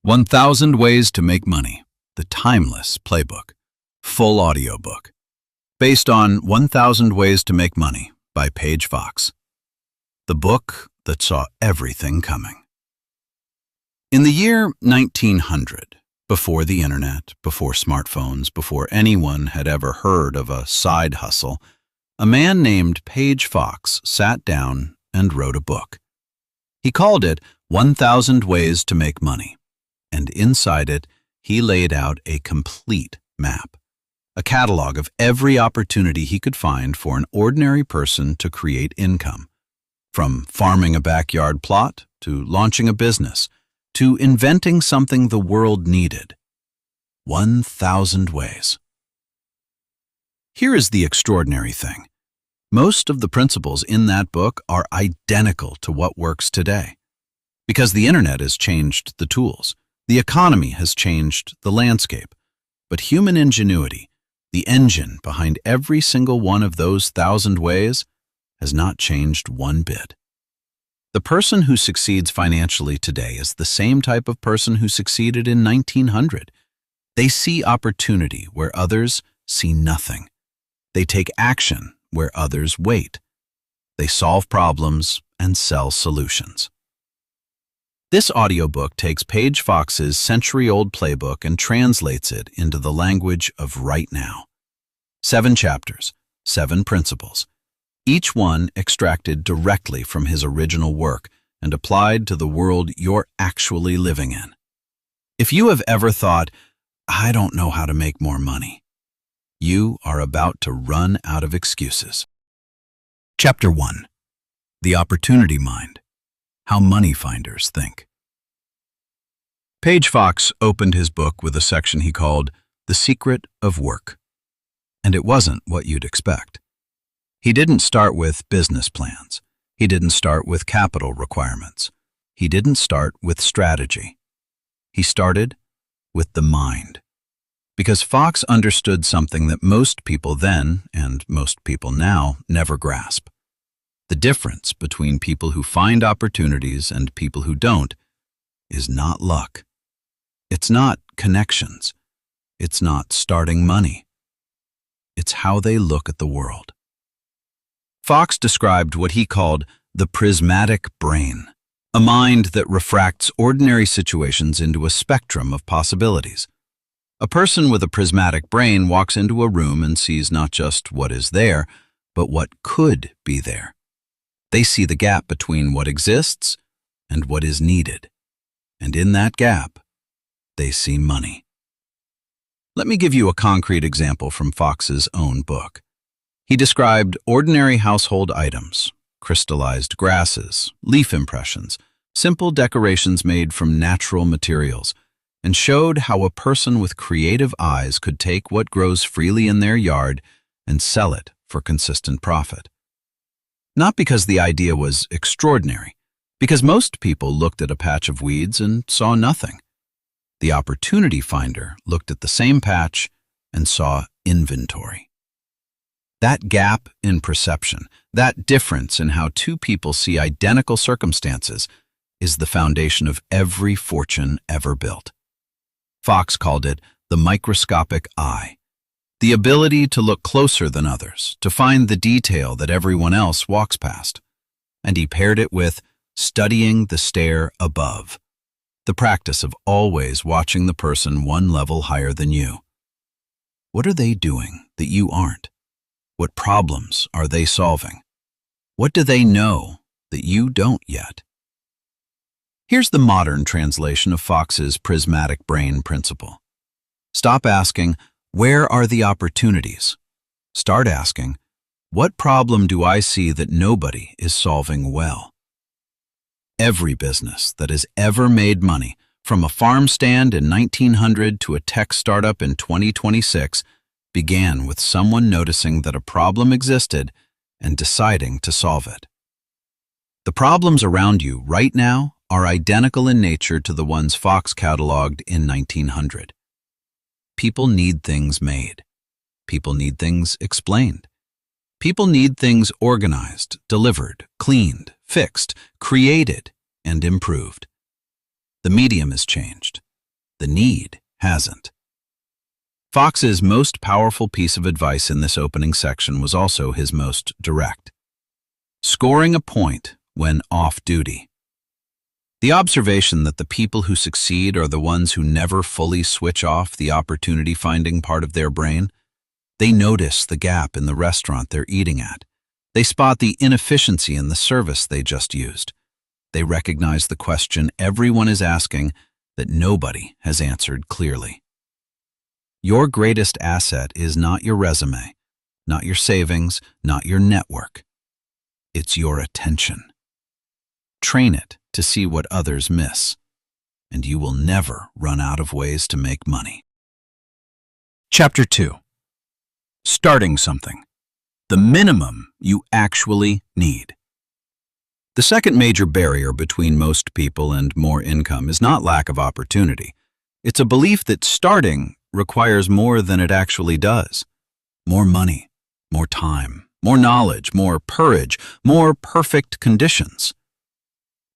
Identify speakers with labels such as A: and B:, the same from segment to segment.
A: 1,000 Ways to Make Money, the timeless playbook, full audiobook, based on 1,000 Ways to Make Money by Paige Fox, the book that saw everything coming. In the year 1900, before the internet, before smartphones, before anyone had ever heard of a side hustle, a man named Paige Fox sat down and wrote a book. He called it 1,000 Ways to Make Money, and inside it, he laid out a complete map, a catalog of every opportunity he could find for an ordinary person to create income, from farming a backyard plot to launching a business, to inventing something the world needed. 1,000 ways. Here is the extraordinary thing. Most of the principles in that book are identical to what works today. Because the internet has changed the tools, the economy has changed the landscape, but human ingenuity, the engine behind every single one of those 1,000 ways, has not changed one bit. The person who succeeds financially today is the same type of person who succeeded in 1900. They see opportunity where others see nothing. They take action where others wait. They solve problems and sell solutions. This audiobook takes Paige Fox's century-old playbook and translates it into the language of right now. 7 chapters, 7 principles, each one extracted directly from his original work and applied to the world you're actually living in. If you have ever thought, "I don't know how to make more money," you are about to run out of excuses. Chapter 1. The Opportunity Mind. How Money Finders Think. Paige Fox opened his book with a section he called The Secret of Work. And it wasn't what you'd expect. He didn't start with business plans. He didn't start with capital requirements. He didn't start with strategy. He started with the mind. Because Fox understood something that most people then, and most people now, never grasp. The difference between people who find opportunities and people who don't is not luck. It's not connections. It's not starting money. It's how they look at the world. Fox described what he called the prismatic brain, a mind that refracts ordinary situations into a spectrum of possibilities. A person with a prismatic brain walks into a room and sees not just what is there, but what could be there. They see the gap between what exists and what is needed. And in that gap, they see money. Let me give you a concrete example from Fox's own book. He described ordinary household items, crystallized grasses, leaf impressions, simple decorations made from natural materials, and showed how a person with creative eyes could take what grows freely in their yard and sell it for consistent profit. Not because the idea was extraordinary, because most people looked at a patch of weeds and saw nothing. The opportunity finder looked at the same patch and saw inventory. That gap in perception, that difference in how two people see identical circumstances, is the foundation of every fortune ever built. Fox called it the microscopic eye, the ability to look closer than others, to find the detail that everyone else walks past. And he paired it with studying the stare above, the practice of always watching the person one level higher than you. What are they doing that you aren't? What problems are they solving? What do they know that you don't yet? Here's the modern translation of Fox's prismatic brain principle. Stop asking, "Where are the opportunities?" Start asking, "What problem do I see that nobody is solving well?" Every business that has ever made money, from a farm stand in 1900 to a tech startup in 2026, began with someone noticing that a problem existed and deciding to solve it. The problems around you right now are identical in nature to the ones Fox cataloged in 1900. People need things made. People need things explained. People need things organized, delivered, cleaned, fixed, created, and improved. The medium has changed. The need hasn't. Fox's most powerful piece of advice in this opening section was also his most direct. Scoring a point when off duty. The observation that the people who succeed are the ones who never fully switch off the opportunity-finding part of their brain. They notice the gap in the restaurant they're eating at. They spot the inefficiency in the service they just used. They recognize the question everyone is asking that nobody has answered clearly. Your greatest asset is not your resume, not your savings, not your network. It's your attention. Train it to see what others miss, and you will never run out of ways to make money. Chapter 2. Starting something. The minimum you actually need. The second major barrier between most people and more income is not lack of opportunity. It's a belief that starting requires more than it actually does. More money, more time, more knowledge, more courage, more perfect conditions.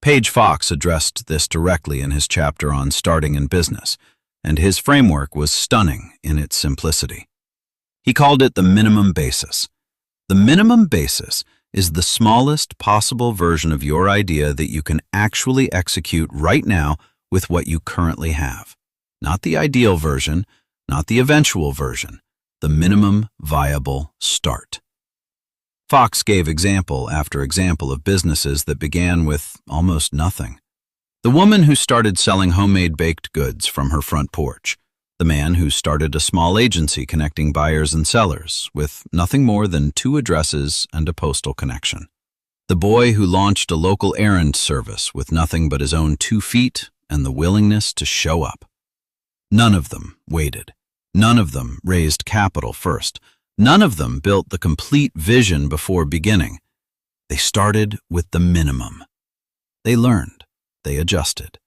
A: Page Fox addressed this directly in his chapter on starting in business, and his framework was stunning in its simplicity. He called it the minimum basis. The minimum basis is the smallest possible version of your idea that you can actually execute right now with what you currently have. Not the ideal version, not the eventual version, the minimum viable start. Fox gave example after example of businesses that began with almost nothing. The woman who started selling homemade baked goods from her front porch. The man who started a small agency connecting buyers and sellers with nothing more than 2 addresses and a postal connection. The boy who launched a local errand service with nothing but his own 2 feet and the willingness to show up. None of them waited. None of them raised capital first. None of them built the complete vision before beginning. They started with the minimum. They learned. They adjusted.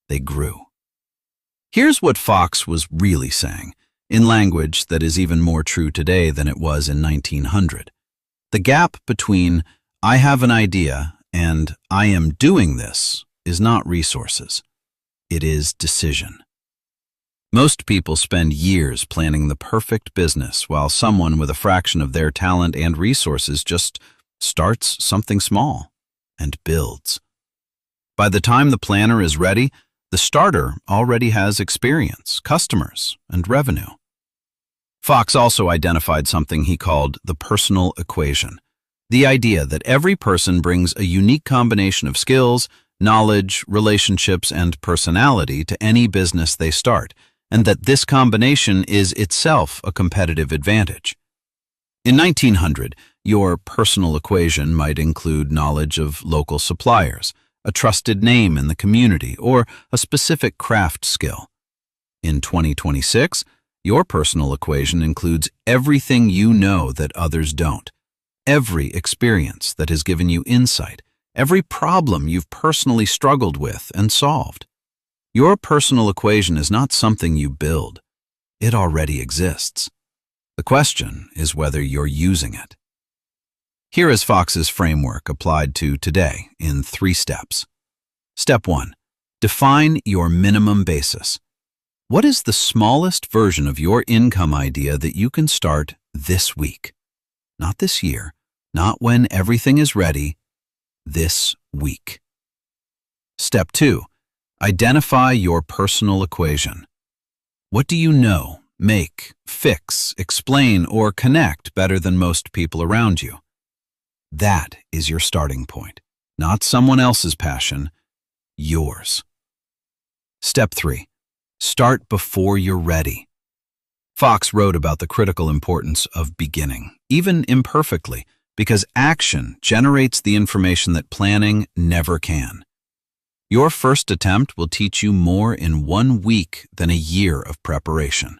A: They grew. Here's what Fox was really saying, in language that is even more true today than it was in 1900. The gap between "I have an idea" and "I am doing this" is not resources. It is decision. Most people spend years planning the perfect business while someone with a fraction of their talent and resources just starts something small and builds. By the time the planner is ready, the starter already has experience, customers, and revenue. Fox also identified something he called the personal equation, the idea that every person brings a unique combination of skills, knowledge, relationships, and personality to any business they start, and that this combination is itself a competitive advantage. In 1900, your personal equation might include knowledge of local suppliers, a trusted name in the community, or a specific craft skill. In 2026, your personal equation includes everything you know that others don't, every experience that has given you insight, every problem you've personally struggled with and solved. Your personal equation is not something you build. It already exists. The question is whether you're using it. Here is Fox's framework applied to today in 3 steps. Step 1. Define your minimum basis. What is the smallest version of your income idea that you can start this week? Not this year, not when everything is ready, this week. Step 2. Identify your personal equation. What do you know, make, fix, explain, or connect better than most people around you? That is your starting point, not someone else's passion, yours. Step 3. Start before you're ready. Fox wrote about the critical importance of beginning, even imperfectly, because action generates the information that planning never can. Your first attempt will teach you more in 1 week than a year of preparation.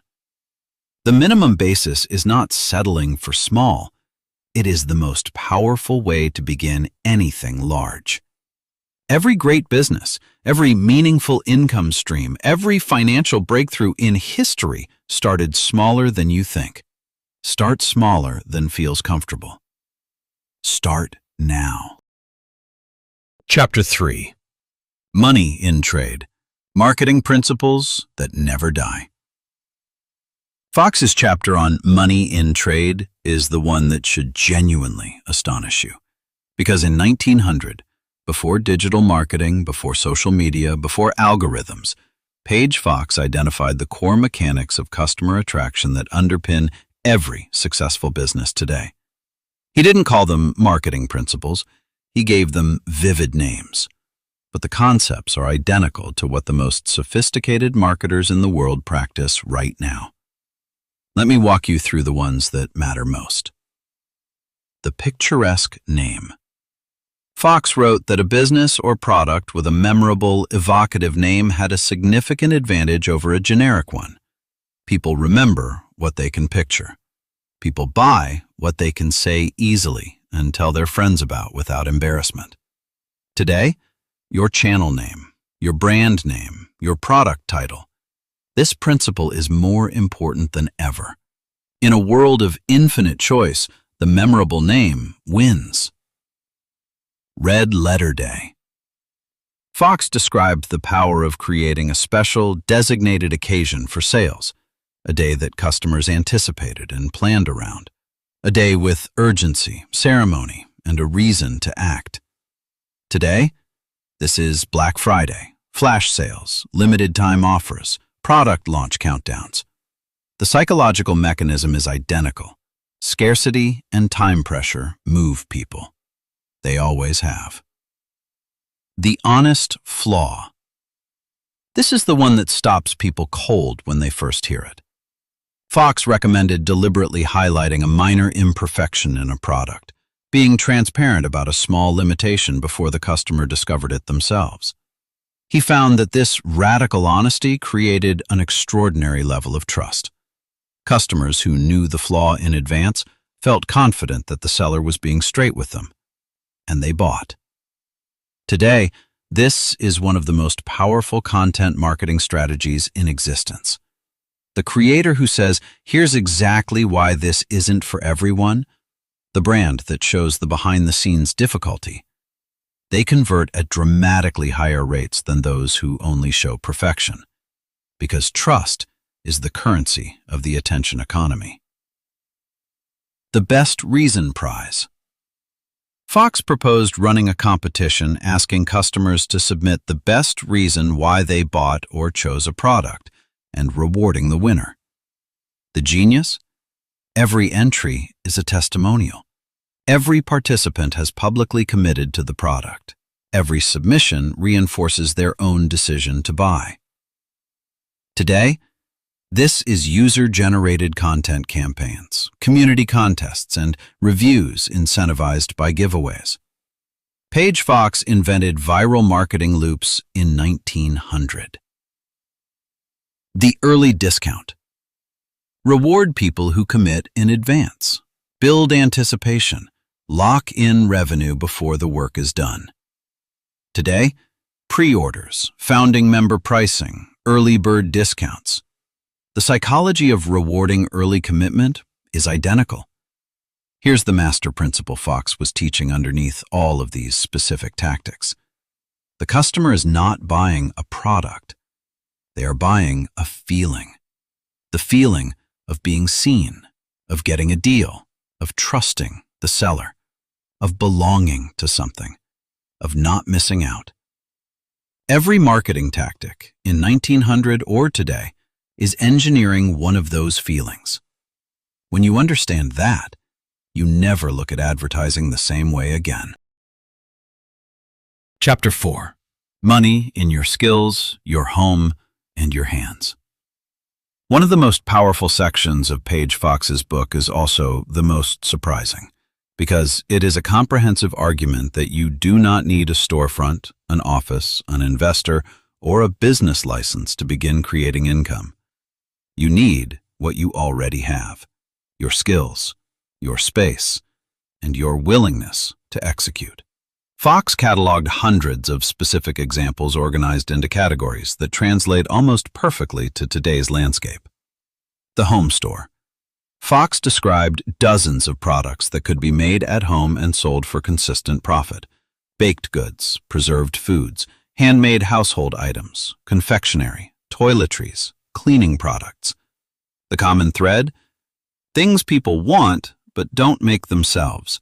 A: The minimum basis is not settling for small. It is the most powerful way to begin anything large. Every great business, every meaningful income stream, every financial breakthrough in history started smaller than you think. Start smaller than feels comfortable. Start now. Chapter 3. Money in trade. Marketing Principles That Never Die. Fox's chapter on money in trade is the one that should genuinely astonish you. Because in 1900, before digital marketing, before social media, before algorithms, Page Fox identified the core mechanics of customer attraction that underpin every successful business today. He didn't call them marketing principles, he gave them vivid names. But the concepts are identical to what the most sophisticated marketers in the world practice right now. Let me walk you through the ones that matter most. The picturesque name. Fox wrote that a business or product with a memorable, evocative name had a significant advantage over a generic one. People remember what they can picture. People buy what they can say easily and tell their friends about without embarrassment. Today, your channel name, your brand name, your product title. This principle is more important than ever. In a world of infinite choice, the memorable name wins. Red Letter Day. Fox described the power of creating a special, designated occasion for sales, a day that customers anticipated and planned around, a day with urgency, ceremony, and a reason to act. Today, this is Black Friday, flash sales, limited time offers, product launch countdowns. The psychological mechanism is identical. Scarcity and time pressure move people. They always have. The honest flaw. This is the one that stops people cold when they first hear it. Fox recommended deliberately highlighting a minor imperfection in a product, being transparent about a small limitation before the customer discovered it themselves. He found that this radical honesty created an extraordinary level of trust. Customers who knew the flaw in advance felt confident that the seller was being straight with them, and they bought. Today, this is one of the most powerful content marketing strategies in existence. The creator who says, "Here's exactly why this isn't for everyone," the brand that shows the behind-the-scenes difficulty, they convert at dramatically higher rates than those who only show perfection, because trust is the currency of the attention economy. The Best Reason Prize. Fox proposed running a competition asking customers to submit the best reason why they bought or chose a product, and rewarding the winner. The genius? Every entry is a testimonial. Every participant has publicly committed to the product. Every submission reinforces their own decision to buy. Today, this is user-generated content campaigns, community contests, and reviews incentivized by giveaways. Page Fox invented viral marketing loops in 1900. The early discount. Reward people who commit in advance. Build anticipation. Lock in revenue before the work is done. Today, pre-orders, founding member pricing, early bird discounts. The psychology of rewarding early commitment is identical. Here's the master principle Fox was teaching underneath all of these specific tactics. The customer is not buying a product. They are buying a feeling. The feeling of being seen, of getting a deal, of trusting the seller, of belonging to something, of not missing out. Every marketing tactic, in 1900 or today, is engineering one of those feelings. When you understand that, you never look at advertising the same way again. Chapter 4. Money in your skills, your home, and your hands. One of the most powerful sections of Page Fox's book is also the most surprising, because it is a comprehensive argument that you do not need a storefront, an office, an investor, or a business license to begin creating income. You need what you already have: your skills, your space, and your willingness to execute. Fox cataloged hundreds of specific examples organized into categories that translate almost perfectly to today's landscape. The home store. Fox described dozens of products that could be made at home and sold for consistent profit: baked goods, preserved foods, handmade household items, confectionery, toiletries, cleaning products. The common thread? Things people want but don't make themselves.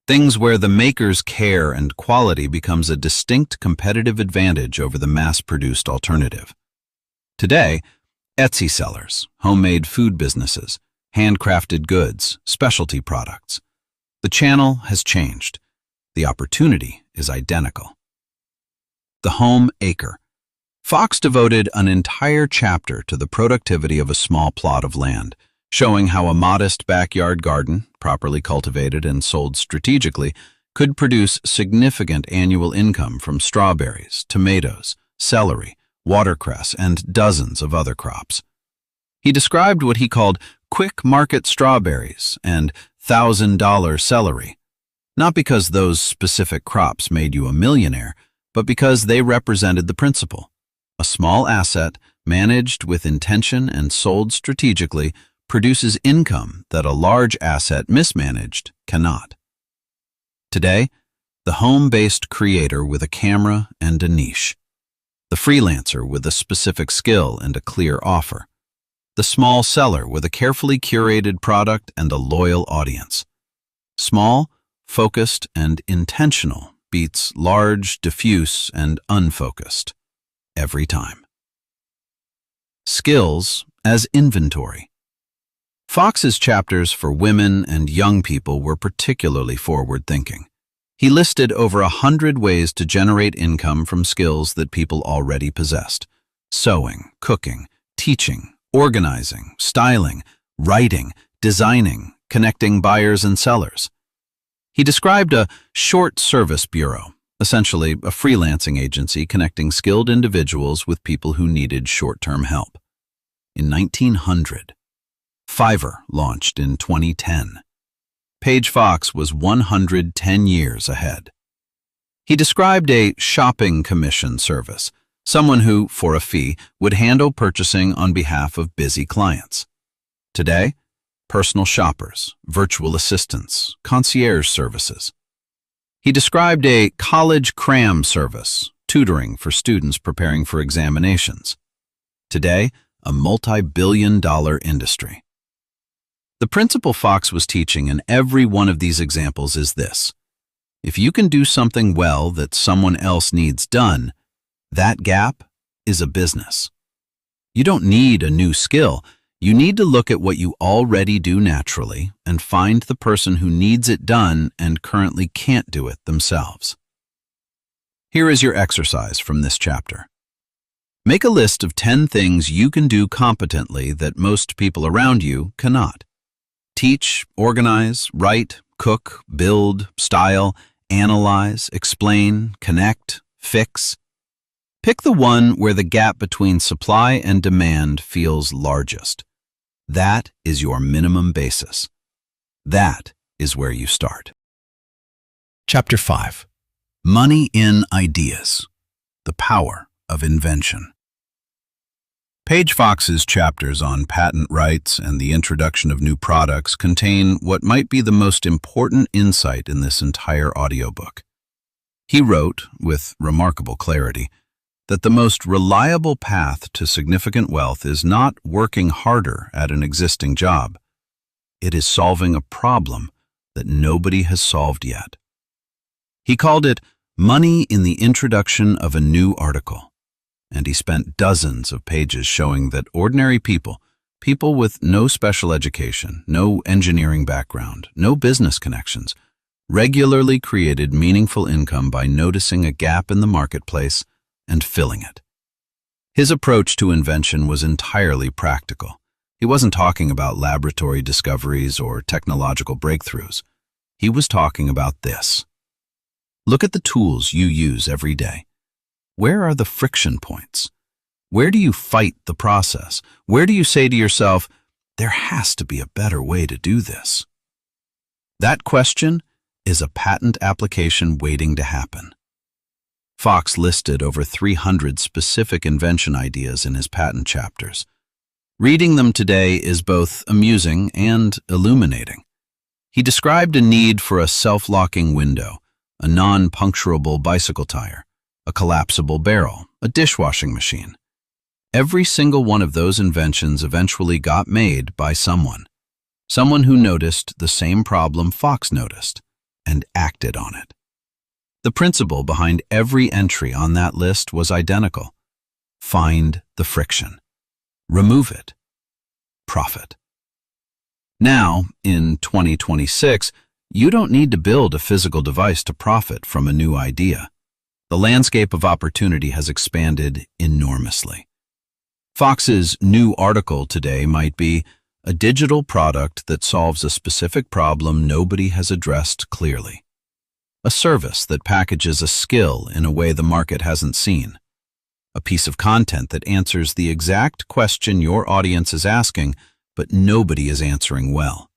A: Things where the maker's care and quality becomes a distinct competitive advantage over the mass-produced alternative. Today, Etsy sellers, homemade food businesses, handcrafted goods, specialty products. The channel has changed. The opportunity is identical. The home acre. Fox devoted an entire chapter to the productivity of a small plot of land, showing how a modest backyard garden, properly cultivated and sold strategically, could produce significant annual income from strawberries, tomatoes, celery, watercress, and dozens of other crops. He described what he called quick market strawberries and $1,000 celery, not because those specific crops made you a millionaire, but because they represented the principle. A small asset, managed with intention and sold strategically, produces income that a large asset mismanaged cannot. Today, the home-based creator with a camera and a niche. The freelancer with a specific skill and a clear offer. The small seller with a carefully curated product and a loyal audience. Small, focused, and intentional beats large, diffuse, and unfocused every time. Skills as inventory. Fox's chapters for women and young people were particularly forward-thinking. He listed over 100 ways to generate income from skills that people already possessed: sewing, cooking, teaching, organizing, styling, writing, designing, connecting buyers and sellers. He described a short service bureau, essentially a freelancing agency connecting skilled individuals with people who needed short-term help. In 1900, Fiverr launched in 2010. Page Fox was 110 years ahead. He described a shopping commission service, someone who, for a fee, would handle purchasing on behalf of busy clients. Today, personal shoppers, virtual assistants, concierge services. He described a college cram service, tutoring for students preparing for examinations. Today, a multi-billion-dollar industry. The principle Fox was teaching in every one of these examples is this: if you can do something well that someone else needs done, that gap is a business. You don't need a new skill. You need to look at what you already do naturally and find the person who needs it done and currently can't do it themselves. Here is your exercise from this chapter. Make a list of 10 things you can do competently that most people around you cannot. Teach, organize, write, cook, build, style, analyze, explain, connect, fix. Pick the one where the gap between supply and demand feels largest. That is your minimum basis. That is where you start. Chapter 5. Money in Ideas. The Power of Invention. Page Fox's chapters on patent rights and the introduction of new products contain what might be the most important insight in this entire audiobook. He wrote, with remarkable clarity, that the most reliable path to significant wealth is not working harder at an existing job. It is solving a problem that nobody has solved yet. He called it money in the introduction of a new article. And he spent dozens of pages showing that ordinary people with no special education, no engineering background, no business connections, regularly created meaningful income by noticing a gap in the marketplace and filling it. His approach to invention was entirely practical. He wasn't talking about laboratory discoveries or technological breakthroughs. He was talking about this. Look at the tools you use every day. Where are the friction points? Where do you fight the process? Where do you say to yourself, there has to be a better way to do this? That question is a patent application waiting to happen. Fox listed over 300 specific invention ideas in his patent chapters. Reading them today is both amusing and illuminating. He described a need for a self-locking window, a non-puncturable bicycle tire, a a collapsible barrel, a dishwashing machine. Every single one of those inventions eventually got made by someone. Someone who noticed the same problem Fox noticed and acted on it. The principle behind every entry on that list was identical. Find the friction. Remove it. Profit. Now, in 2026, you don't need to build a physical device to profit from a new idea. The landscape of opportunity has expanded enormously. Fox's new article today might be a digital product that solves a specific problem nobody has addressed clearly. A service that packages a skill in a way the market hasn't seen. A piece of content that answers the exact question your audience is asking, but nobody is answering well.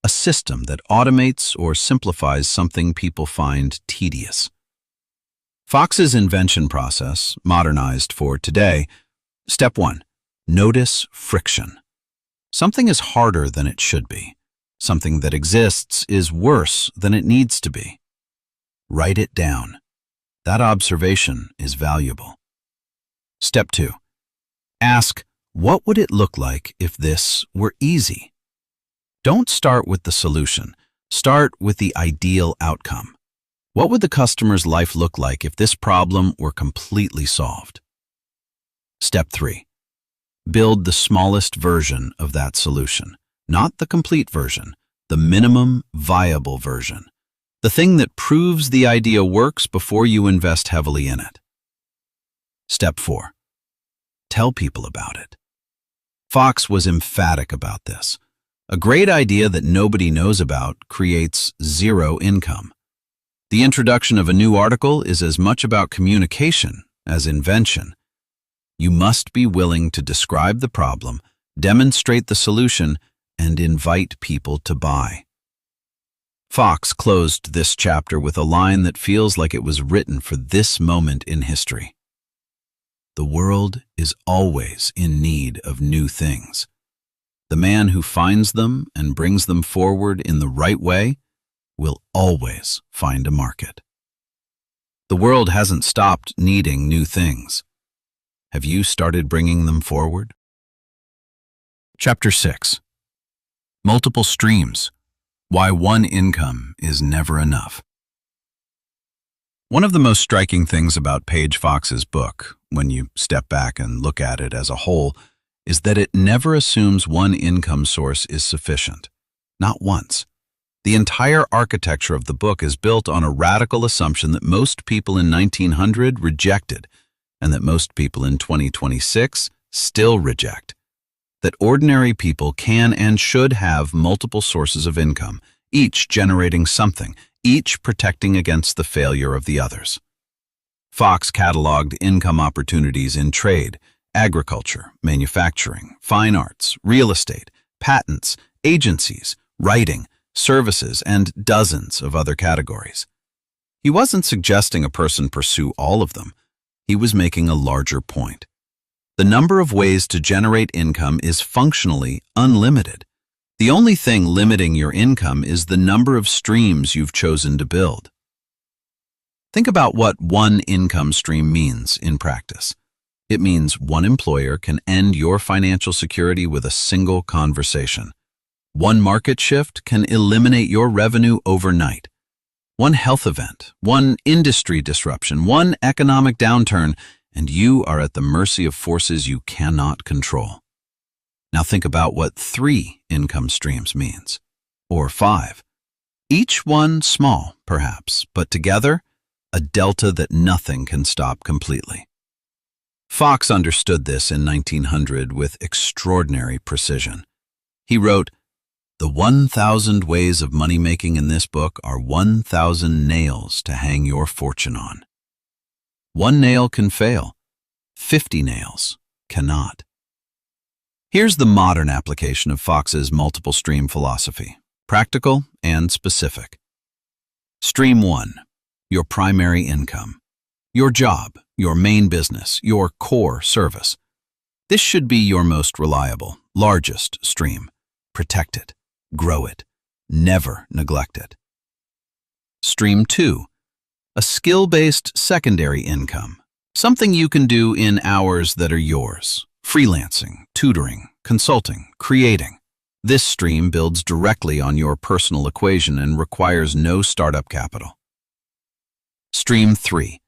A: A system that automates or simplifies something people find tedious. Fox's invention process, modernized for today. Step 1. Notice friction. Something is harder than it should be. Something that exists is worse than it needs to be. Write it down. That observation is valuable. Step 2. Ask, what would it look like if this were easy? Don't start with the solution. Start with the ideal outcome. What would the customer's life look like if this problem were completely solved? Step 3. Build the smallest version of that solution, not the complete version, the minimum viable version, the thing that proves the idea works before you invest heavily in it. Step 4. Tell people about it. Fox was emphatic about this. A great idea that nobody knows about creates zero income. The introduction of a new article is as much about communication as invention. You must be willing to describe the problem, demonstrate the solution, and invite people to buy. Fox closed this chapter with a line that feels like it was written for this moment in history. The world is always in need of new things. The man who finds them and brings them forward in the right way will always find a market. The world hasn't stopped needing new things. Have you started bringing them forward? Chapter 6. Multiple streams. Why one income is never enough. One of the most striking things about Paige Fox's book, when you step back and look at it as a whole, is that it never assumes one income source is sufficient. Not once. The entire architecture of the book is built on a radical assumption that most people in 1900 rejected, and that most people in 2026 still reject. That ordinary people can and should have multiple sources of income, each generating something, each protecting against the failure of the others. Fox cataloged income opportunities in trade, agriculture, manufacturing, fine arts, real estate, patents, agencies, writing, services, and dozens of other categories. He wasn't suggesting a person pursue all of them. He was making a larger point. The number of ways to generate income is functionally unlimited. The only thing limiting your income is the number of streams you've chosen to build. Think about what one income stream means in practice. It means one employer can end your financial security with a single conversation. One market shift can eliminate your revenue overnight. One health event, one industry disruption, one economic downturn, and you are at the mercy of forces you cannot control. Now think about what 3 income streams means, or 5. Each one small, perhaps, but together, a delta that nothing can stop completely. Fox understood this in 1900 with extraordinary precision. He wrote, "The 1,000 ways of money-making in this book are 1,000 nails to hang your fortune on. One nail can fail, 50 nails cannot." Here's the modern application of Fox's multiple stream philosophy, practical and specific. Stream 1, your primary income. Your job, your main business, your core service. This should be your most reliable, largest stream. Protect it, grow it, never neglect it. Stream 2, a skill-based secondary income, something you can do in hours that are yours, freelancing, tutoring, consulting, creating. This stream builds directly on your personal equation and requires no startup capital. Stream 3.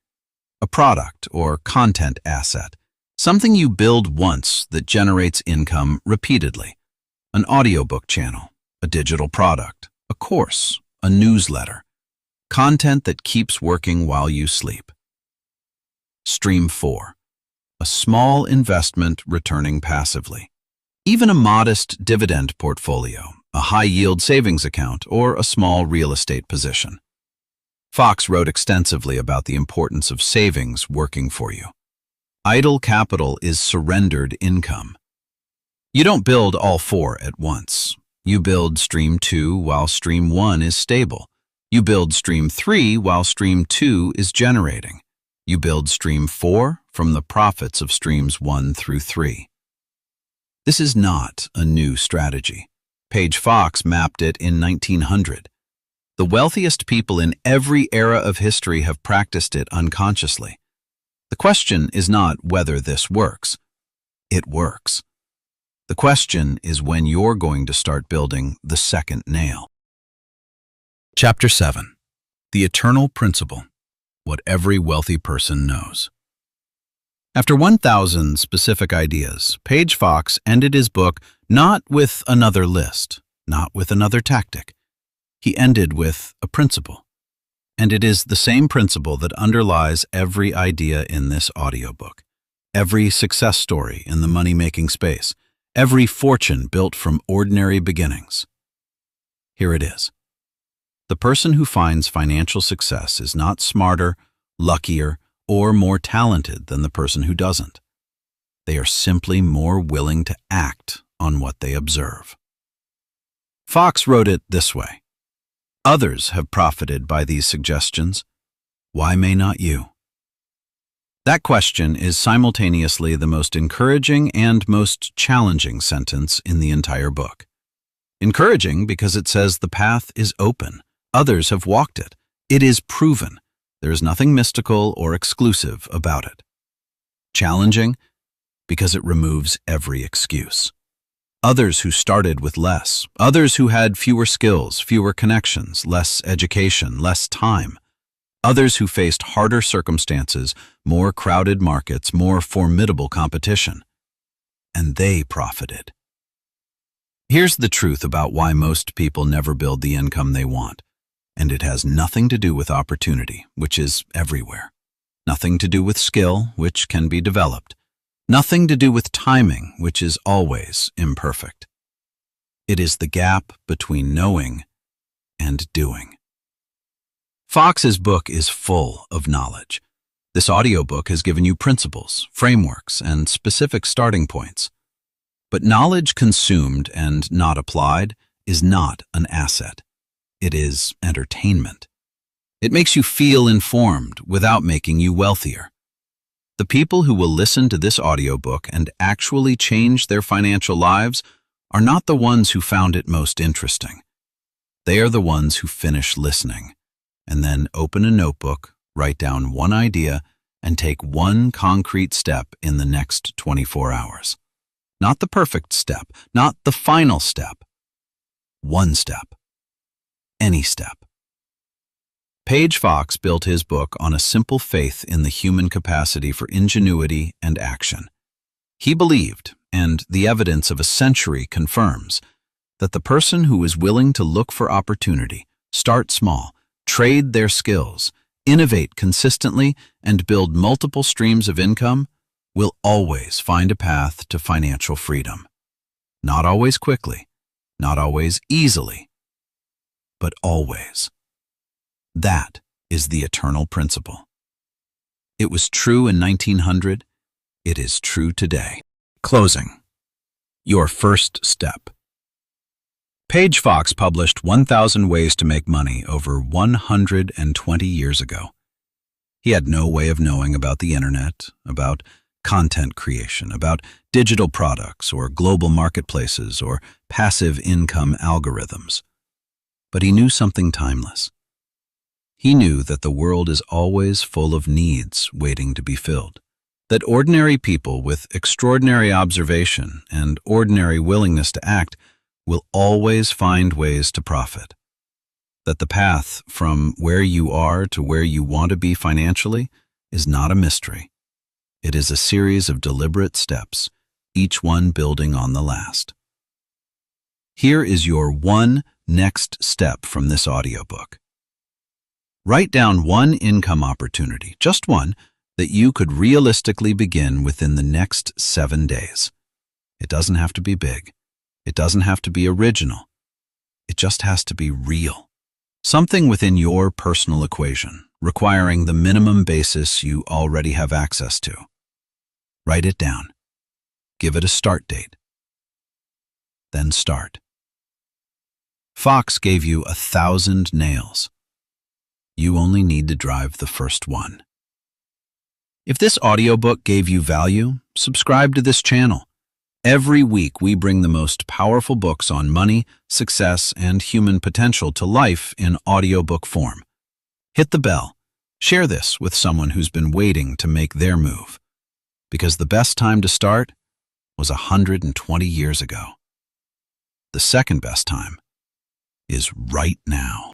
A: A product or content asset, something you build once that generates income repeatedly. An audiobook channel, a digital product, a course, a newsletter. Content that keeps working while you sleep. Stream 4. A small investment returning passively. Even a modest dividend portfolio, a high-yield savings account, or a small real estate position. Fox wrote extensively about the importance of savings working for you. Idle capital is surrendered income. You don't build all four at once. You build Stream 2 while Stream 1 is stable. You build Stream 3 while Stream 2 is generating. You build Stream 4 from the profits of Streams 1 through 3. This is not a new strategy. Page Fox mapped it in 1900. The wealthiest people in every era of history have practiced it unconsciously. The question is not whether this works. It works. The question is when you're going to start building the second nail. Chapter 7. The Eternal Principle. What every wealthy person knows. After 1,000 specific ideas, Page Fox ended his book not with another list, not with another tactic. He ended with a principle. And it is the same principle that underlies every idea in this audiobook, every success story in the money-making space, every fortune built from ordinary beginnings. Here it is. The person who finds financial success is not smarter, luckier, or more talented than the person who doesn't. They are simply more willing to act on what they observe. Fox wrote it this way. Others have profited by these suggestions. Why may not you? That question is simultaneously the most encouraging and most challenging sentence in the entire book. Encouraging because it says the path is open. Others have walked it. It is proven. There is nothing mystical or exclusive about it. Challenging because it removes every excuse. Others who started with less, others who had fewer skills, fewer connections, less education, less time, others who faced harder circumstances, more crowded markets, more formidable competition. And they profited. Here's the truth about why most people never build the income they want. And it has nothing to do with opportunity, which is everywhere. Nothing to do with skill, which can be developed. Nothing to do with timing, which is always imperfect. It is the gap between knowing and doing. Fox's book is full of knowledge. This audiobook has given you principles, frameworks, and specific starting points. But knowledge consumed and not applied is not an asset. It is entertainment. It makes you feel informed without making you wealthier. The people who will listen to this audiobook and actually change their financial lives are not the ones who found it most interesting. They are the ones who finish listening and then open a notebook, write down one idea, and take one concrete step in the next 24 hours. Not the perfect step, not the final step. One step. Any step. Page Fox built his book on a simple faith in the human capacity for ingenuity and action. He believed, and the evidence of a century confirms, that the person who is willing to look for opportunity, start small, trade their skills, innovate consistently, and build multiple streams of income will always find a path to financial freedom. Not always quickly, not always easily, but always. That is the eternal principle. It was true in 1900. It is true today. Closing. Your first step. Page Fox published 1,000 Ways to Make Money over 120 years ago. He had no way of knowing about the internet, about content creation, about digital products or global marketplaces or passive income algorithms. But he knew something timeless. He knew that the world is always full of needs waiting to be filled, that ordinary people with extraordinary observation and ordinary willingness to act will always find ways to profit, that the path from where you are to where you want to be financially is not a mystery. It is a series of deliberate steps, each one building on the last. Here is your one next step from this audiobook. Write down one income opportunity, just one, that you could realistically begin within the next 7 days. It doesn't have to be big. It doesn't have to be original. It just has to be real. Something within your personal equation, requiring the minimum basis you already have access to. Write it down. Give it a start date. Then start. Fox gave you 1,000 nails. You only need to drive the first one. If this audiobook gave you value, subscribe to this channel. Every week we bring the most powerful books on money, success, and human potential to life in audiobook form. Hit the bell. Share this with someone who's been waiting to make their move. Because the best time to start was 120 years ago. The second best time is right now.